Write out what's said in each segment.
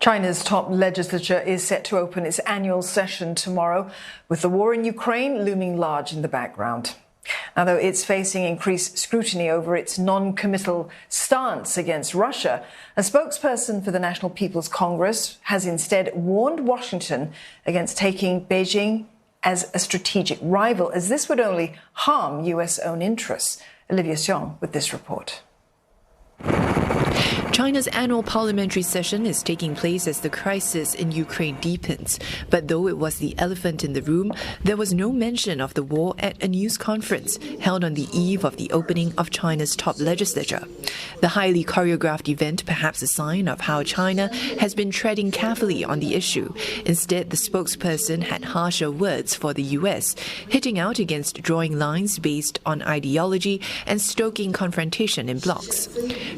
China's top legislature is set to open its annual session tomorrow, with the war in Ukraine looming large in the background. Now, though it's facing increased scrutiny over its non-committal stance against Russia, a spokesperson for the National People's Congress has instead warned Washington against taking Beijing as a strategic rival, as this would only harm US-owned interests. Olivia Xiong with this report. China's annual parliamentary session is taking place as the crisis in Ukraine deepens. But though it was the elephant in the room, there was no mention of the war at a news conference held on the eve of the opening of China's top legislature. The highly choreographed event, perhaps a sign of how China has been treading carefully on the issue. Instead, the spokesperson had harsher words for the US, hitting out against drawing lines based on ideology and stoking confrontation in blocs.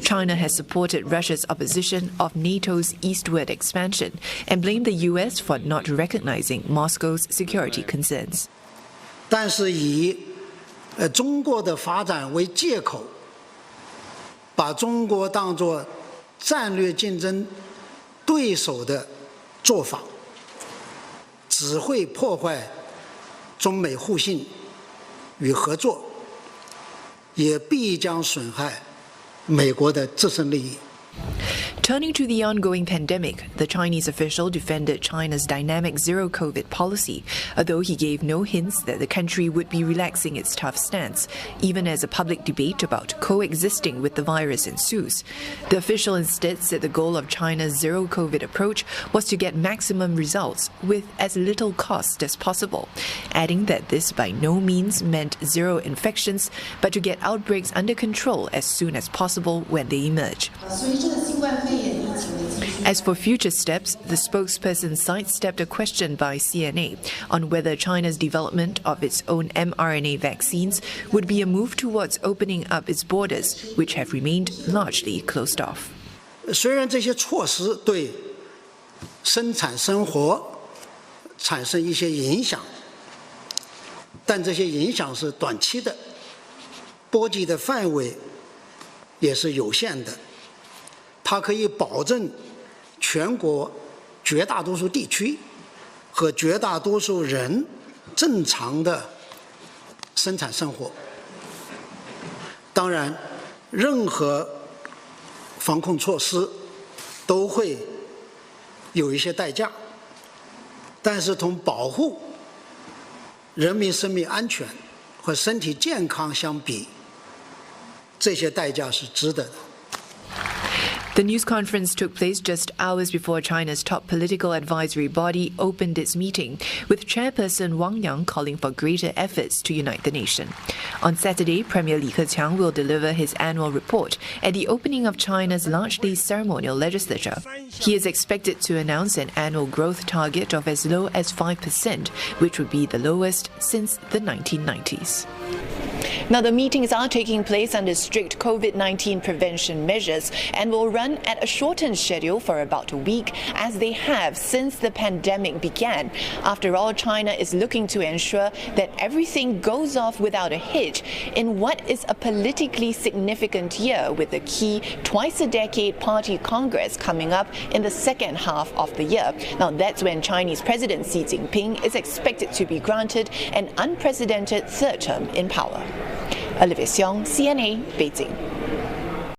China has supported Russia's opposition of NATO's eastward expansion and blamed the US for not recognizing Moscow's security concerns. 但是以中国的发展为借口，把中国当作战略竞争对手的做法，只会破坏中美互信与合作，也必将损害美国的自身利益。 Turning to the ongoing pandemic, the Chinese official defended China's dynamic zero-COVID policy, although he gave no hints that the country would be relaxing its tough stance, even as a public debate about coexisting with the virus ensues. The official instead said the goal of China's zero-COVID approach was to get maximum results with as little cost as possible, adding that this by no means meant zero infections, but to get outbreaks under control as soon as possible when they emerge. As for future steps, the spokesperson sidestepped a question by CNA on whether China's development of its own mRNA vaccines would be a move towards opening up its borders, which have remained largely closed off. 虽然这些措施对生产生活产生一些影响，但这些影响是短期的，波及的范围也是有限的。 它可以保证全国绝大多数地区和绝大多数人正常的生产生活。当然，任何防控措施都会有一些代价，但是从保护人民生命安全和身体健康相比，这些代价是值得的。 The news conference took place just hours before China's top political advisory body opened its meeting, with Chairperson Wang Yang calling for greater efforts to unite the nation. On Saturday, Premier Li Keqiang will deliver his annual report at the opening of China's largely ceremonial legislature. He is expected to announce an annual growth target of as low as 5%, which would be the lowest since the 1990s. Now, the meetings are taking place under strict COVID-19 prevention measures and will run at a shortened schedule for about a week, as they have since the pandemic began. After all, China is looking to ensure that everything goes off without a hitch in what is a politically significant year, with the key twice-a-decade party congress coming up in the second half of the year. Now, that's when Chinese President Xi Jinping is expected to be granted an unprecedented third term in power. Olivia Xiong, CNA, Beijing.